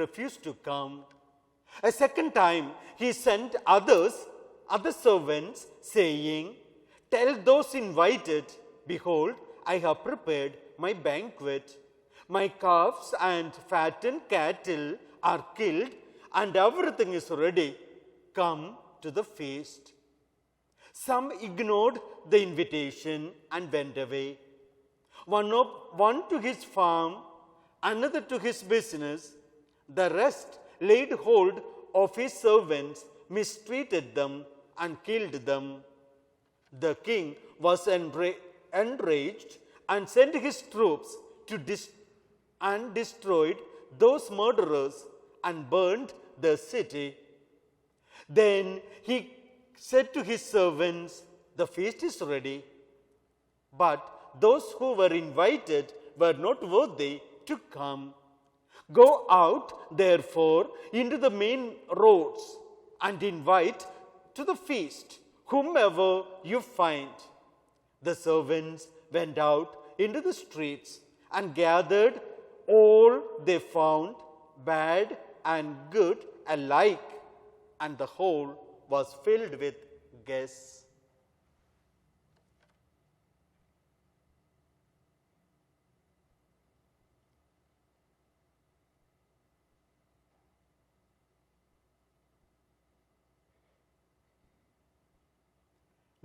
refused to come. A second time he sent other servants, saying, Tell those invited, Behold, I have prepared my banquet. My calves and fattened cattle are killed, and everything is ready. Come to the feast. Some ignored the invitation and went away. One to his farm, another to his business. The rest laid hold of his servants, mistreated them, and killed them. The king was enraged and sent his troops to destroyed those murderers and burned the city. Then he said to his servants, The feast is ready, but those who were invited were not worthy to come. Go out, therefore, into the main roads and invite to the feast whomever you find. The servants went out into the streets and gathered all they found, bad and good alike, and the whole was filled with guests.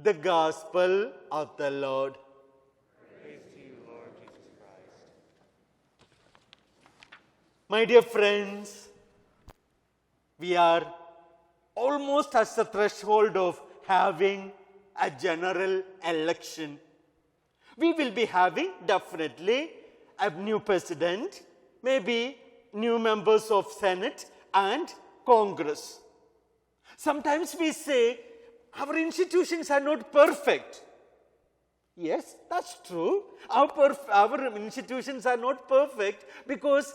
The Gospel of the Lord. Praise to you, Lord Jesus Christ. My dear friends, we are almost at the threshold of having a general election. We will be having definitely a new president, maybe new members of Senate and Congress. Sometimes we say, our institutions are not perfect. Yes, that's true. Our institutions are not perfect because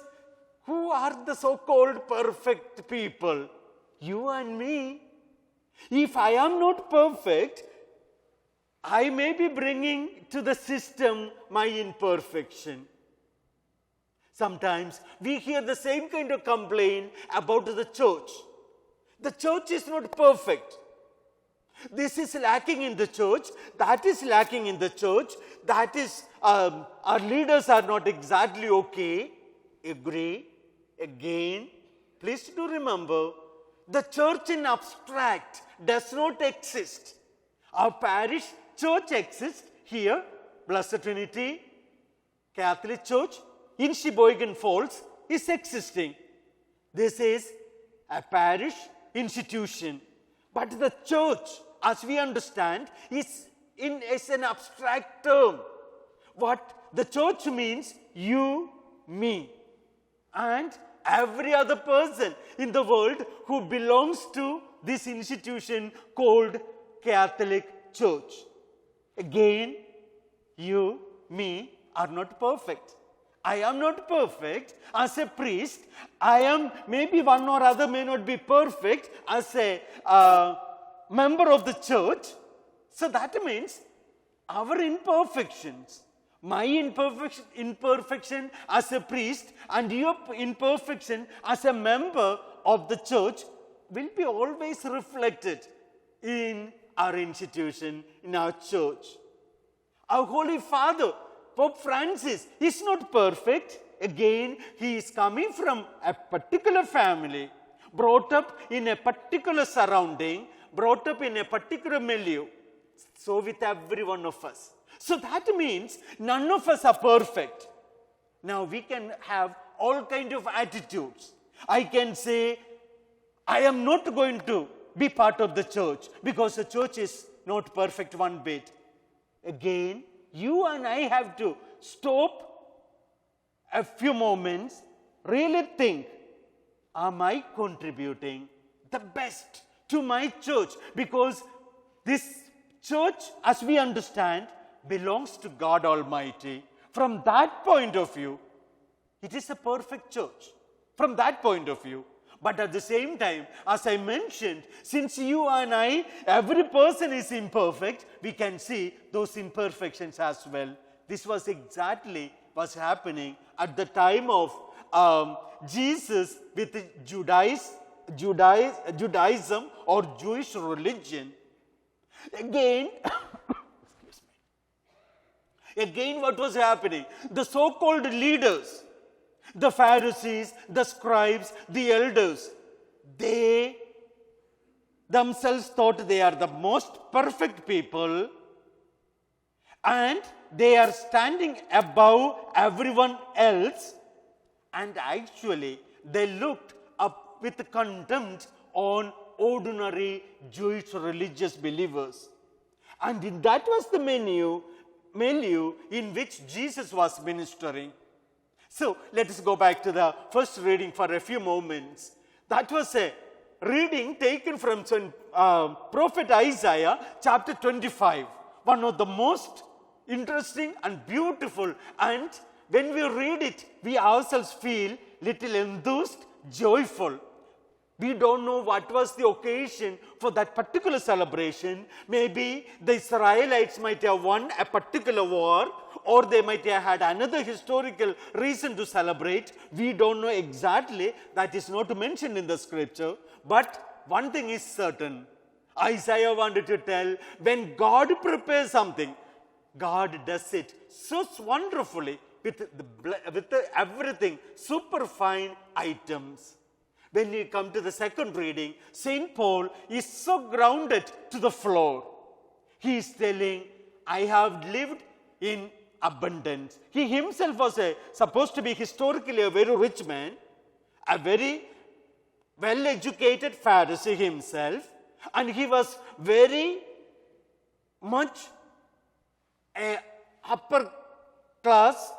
who are the so-called perfect people? You and me. If I am not perfect, I may be bringing to the system my imperfection. Sometimes we hear the same kind of complaint about the church. The church is not perfect. This is lacking in the church, that is lacking in the church, that is, our leaders are not exactly okay. Agree? Again, please do remember, the church in abstract does not exist. Our parish church exists here, Blessed Trinity, Catholic Church in Sheboygan Falls is existing. This is a parish institution. But the church, as we understand, is an abstract term. What the church means, you, me, and every other person in the world who belongs to this institution called Catholic Church. Again, you, me are not perfect. I am not perfect as a priest. I am, maybe one or other may not be perfect as a member of the church. So that means our imperfections, my imperfection as a priest and your imperfection as a member of the church will be always reflected in our institution, in our church. Our Holy Father, Pope Francis, is not perfect. Again, he is coming from a particular family, brought up in a particular surrounding, brought up in a particular milieu. So with every one of us. So that means none of us are perfect. Now we can have all kind of attitudes. I can say, I am not going to be part of the church because the church is not perfect one bit. Again, you and I have to stop a few moments, really think, am I contributing the best to my church? Because this church, as we understand, belongs to God Almighty. From that point of view, it is a perfect church. From that point of view. But at the same time, as I mentioned, since you and I, every person is imperfect, we can see those imperfections as well. This was exactly what's happening at the time of Jesus with Judaism or Jewish religion. Again, again what was happening? The so-called leaders, the Pharisees, the scribes, the elders, they themselves thought they are the most perfect people and they are standing above everyone else, and actually they looked up with contempt on ordinary Jewish religious believers. And that was the milieu in which Jesus was ministering. So let us go back to the first reading for a few moments. That was a reading taken from Prophet Isaiah chapter 25. One of the most interesting and beautiful, and when we read it, we ourselves feel little enthused, joyful. We don't know what was the occasion for that particular celebration. Maybe the Israelites might have won a particular war, or they might have had another historical reason to celebrate. We don't know exactly. That is not mentioned in the scripture. But one thing is certain. Isaiah wanted to tell, when God prepares something, God does it so wonderfully with everything, super fine items. When you come to the second reading, St. Paul is so grounded to the floor. He is telling, I have lived in abundance. He himself was supposed to be historically a very rich man, a very well-educated Pharisee himself, and he was very much a upper class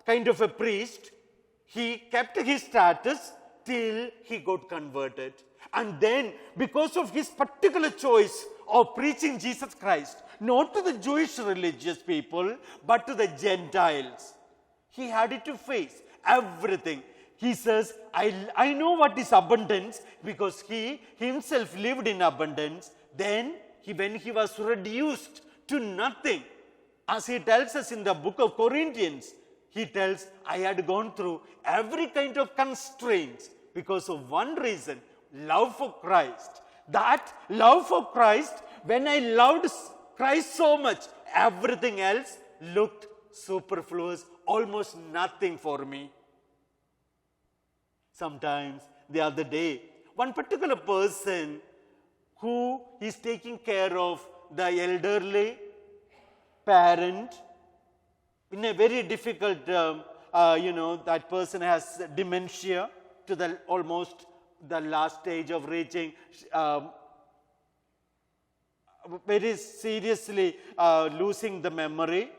kind of a priest. He kept his status till he got converted. And then, because of his particular choice of preaching Jesus Christ, not to the Jewish religious people, but to the Gentiles, he had to face everything. He says, I know what is abundance, because he himself lived in abundance. Then, when he was reduced to nothing, as he tells us in the book of Corinthians, he tells, I had gone through every kind of constraints because of one reason, love for Christ. That love for Christ, when I loved Christ so much, everything else looked superfluous, almost nothing for me. Sometimes, the other day, one particular person who is taking care of the elderly parent in a very difficult, that person has dementia to the almost the last stage of reaching, very seriously losing the memory,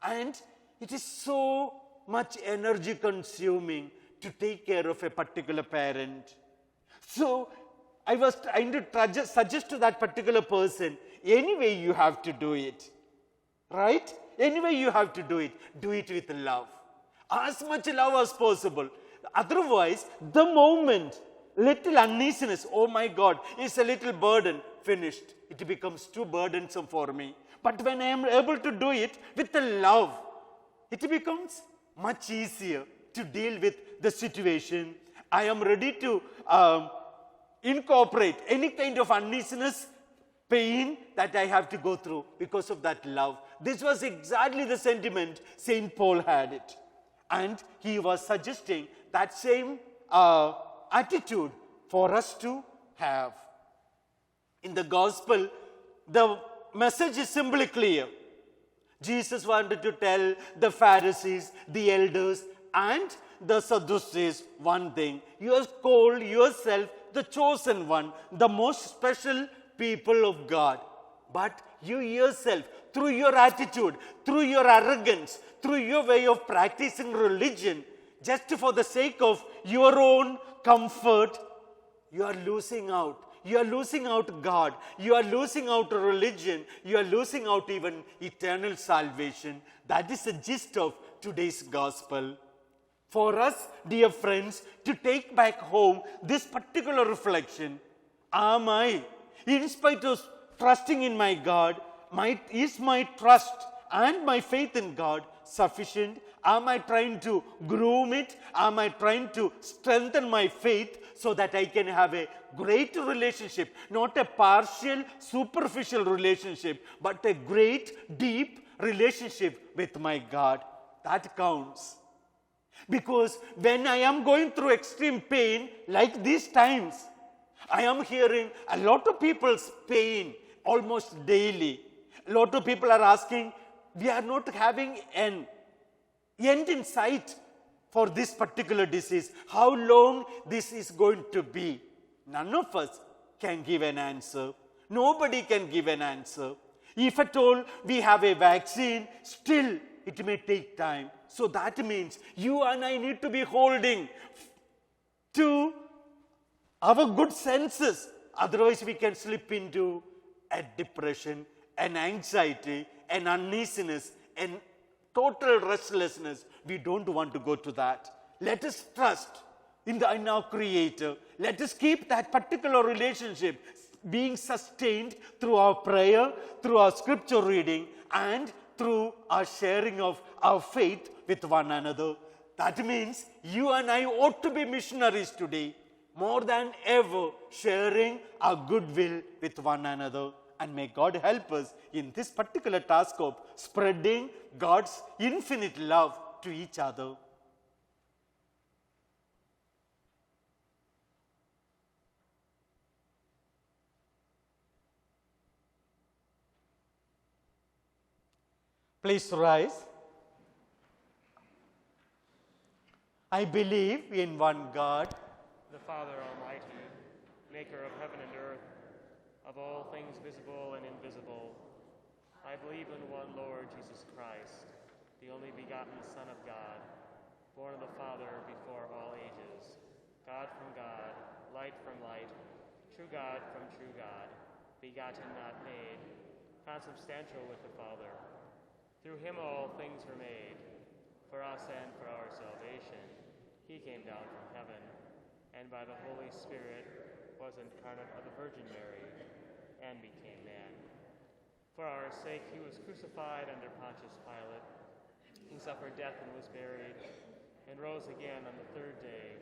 and it is so much energy consuming to take care of a particular parent. So I was trying to suggest to that particular person, anyway you have to do it, right? Anyway you have to do it with love, as much love as possible. Otherwise, the moment little uneasiness, oh my God, is a little burden, finished. It becomes too burdensome for me. But when I am able to do it with the love, it becomes much easier to deal with the situation. I am ready to incorporate any kind of uneasiness, pain that I have to go through because of that love. This was exactly the sentiment St. Paul had it. And he was suggesting that same attitude for us to have. In the gospel, the message is simply clear. Jesus wanted to tell the Pharisees, the elders, and the Sadducees one thing. You have called yourself the chosen one, the most special people of God. But you yourself, through your attitude, through your arrogance, through your way of practicing religion, just for the sake of your own comfort, you are losing out. You are losing out God. You are losing out religion. You are losing out even eternal salvation. That is the gist of today's gospel. For us, dear friends, to take back home this particular reflection, am I, in spite of trusting in my God, is my trust and my faith in God sufficient? Am I trying to groom it? Am I trying to strengthen my faith so that I can have a great relationship? Not a partial, superficial relationship, but a great, deep relationship with my God. That counts. Because when I am going through extreme pain, like these times, I am hearing a lot of people's pain almost daily. A lot of people are asking, we are not having an end in sight for this particular disease. How long this is going to be? None of us can give an answer. Nobody can give an answer. If at all we have a vaccine, still it may take time. So that means you and I need to be holding to our good senses. Otherwise we can slip into a depression, an anxiety, an uneasiness, and total restlessness. We don't want to go to that. Let us trust in our Creator. Let us keep that particular relationship being sustained through our prayer, through our scripture reading, and through our sharing of our faith with one another. That means you and I ought to be missionaries today, more than ever, sharing our goodwill with one another. And may God help us in this particular task of spreading God's infinite love to each other. Please rise. I believe in one God, The Father Almighty, maker of heaven and earth, of all things visible and invisible. I believe in one Lord Jesus Christ, the only begotten Son of God, born of the Father before all ages, God from God, light from light, true God from true God, begotten not made, consubstantial with the Father. Through him all things were made. For us and for our salvation, he came down from heaven, and by the Holy Spirit was incarnate of the Virgin Mary, and became man. For our sake he was crucified under Pontius Pilate. He suffered death and was buried, and rose again on the third day,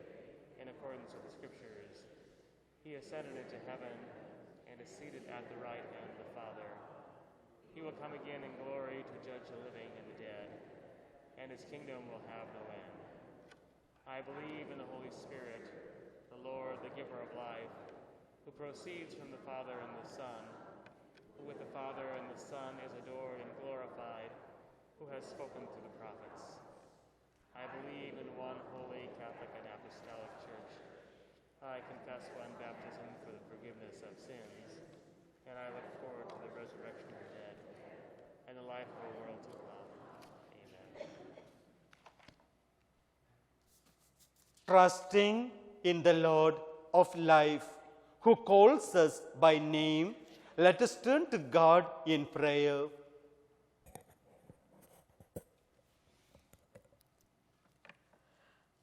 in accordance with the Scriptures. He ascended into heaven, and is seated at the right hand of the Father. He will come again in glory to judge the living and the dead, and his kingdom will have no end. I believe in the Holy Spirit, the Lord, the giver of life, who proceeds from the Father and the Son, who with the Father and the Son is adored and glorified, who has spoken through the prophets. I believe in one holy Catholic and Apostolic Church. I confess one baptism for the forgiveness of sins, and I look forward to the resurrection of the dead and the life of the world to come. Amen. trusting in the Lord of life, who calls us by name, let us turn to God in prayer.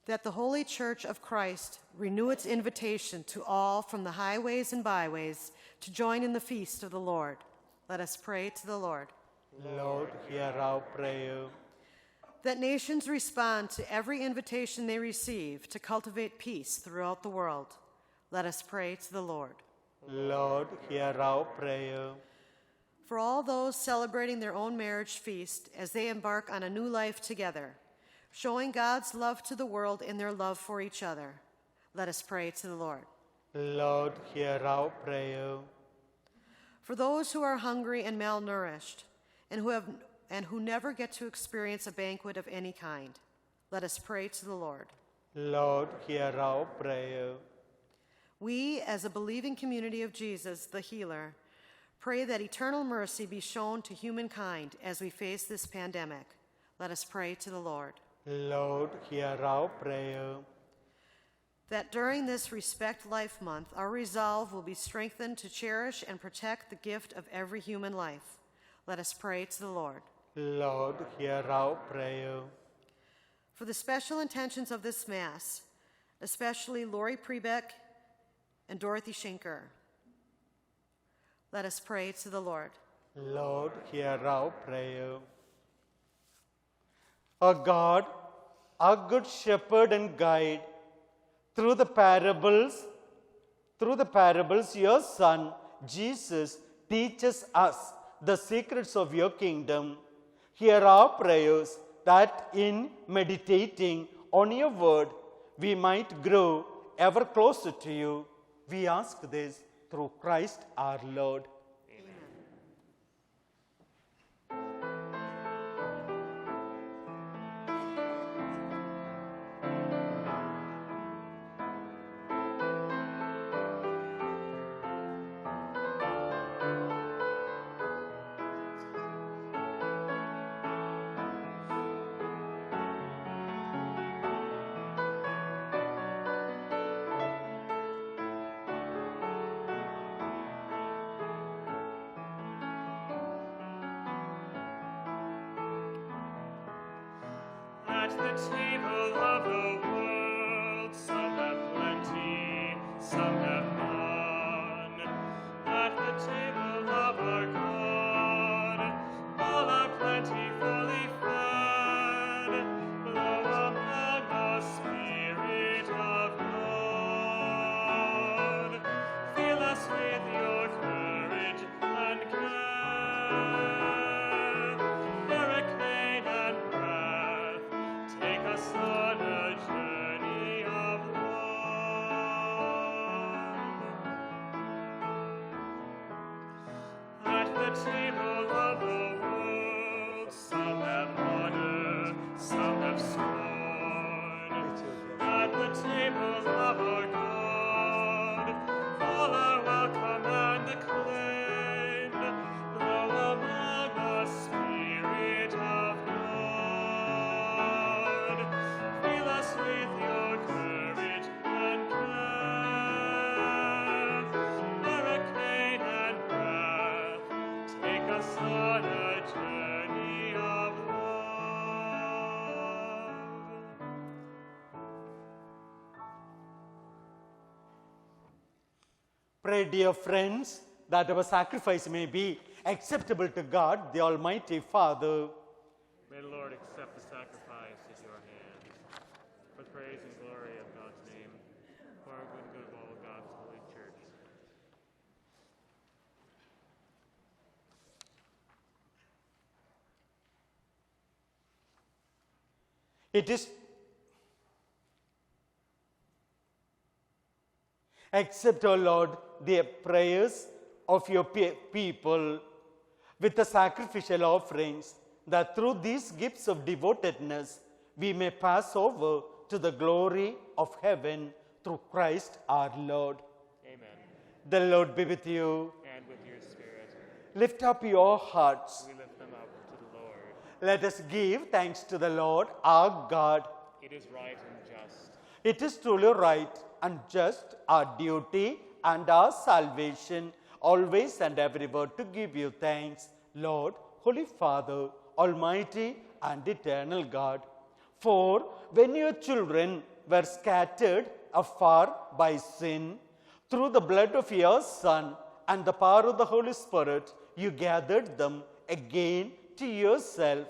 That the Holy Church of Christ renew its invitation to all from the highways and byways to join in the feast of the Lord. Let us pray to the Lord. Lord, hear our prayer. That nations respond to every invitation they receive to cultivate peace throughout the world. Let us pray to the Lord. Lord, hear our prayer. For all those celebrating their own marriage feast as they embark on a new life together, showing God's love to the world in their love for each other, let us pray to the Lord. Lord, hear our prayer. For those who are hungry and malnourished, and who never get to experience a banquet of any kind, let us pray to the Lord. Lord, hear our prayer. We, as a believing community of Jesus, the healer, pray that eternal mercy be shown to humankind as we face this pandemic. Let us pray to the Lord. Lord, hear our prayer. That during this Respect Life Month, our resolve will be strengthened to cherish and protect the gift of every human life. Let us pray to the Lord. Lord, hear our prayer. For the special intentions of this Mass, especially Lori Prebeck and Dorothy Schinker, let us pray to the Lord. Lord, hear our prayer. Our God, our good shepherd and guide, through the parables, your Son, Jesus, teaches us the secrets of your kingdom. Hear our prayers that in meditating on your word, we might grow ever closer to you. We ask this through Christ our Lord. At the table of the world, some have plenty, some have none. At the table of our God, all are plentifully fed. Blow among the Spirit of God. Fill us with your courage and care. Hurricane and breath, take us on a journey of love. At the table of the world, some have honor, some have scorn. At the table of our God, all are welcome and acclaimed. Blow among the Spirit of God. Fill us with your courage and care. Hurricane and breath, take us on a journey of love. Pray, dear friends, that our sacrifice may be acceptable to God, the Almighty Father. May the Lord accept the sacrifice at your hands, for the praise and glory of God's name, for our good and good of all God's holy church. It is accept, O Lord, the prayers of your people with the sacrificial offerings, that through these gifts of devotedness we may pass over to the glory of heaven through Christ our Lord. Amen. The Lord be with you. And with your spirit, Lift up your hearts. we lift them up to the Lord. Let us give thanks to the Lord our God. It is right and just. It is truly right and just, our duty and our salvation, always and everywhere to give you thanks, Lord, Holy Father, Almighty and eternal God. For when your children were scattered afar by sin, through the blood of your Son and the power of the Holy Spirit, you gathered them again to yourself,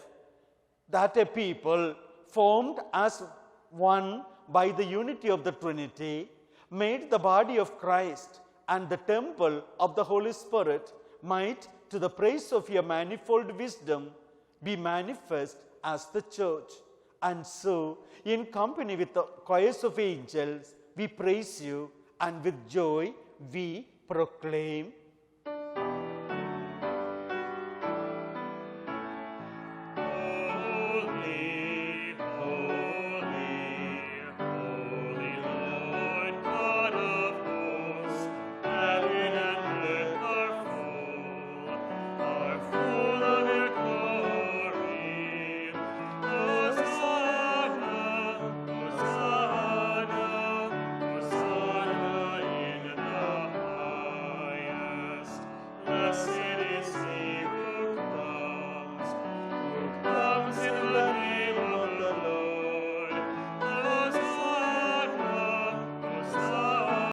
that a people formed as one by the unity of the Trinity, made the body of Christ and the temple of the Holy Spirit, might, to the praise of your manifold wisdom, be manifest as the church. And so, in company with the choirs of angels, we praise you, and with joy we proclaim, Holy, holy, holy Lord God of hosts, heaven and earth are full of your glory. Hosanna, Hosanna, Hosanna in the highest. Blessed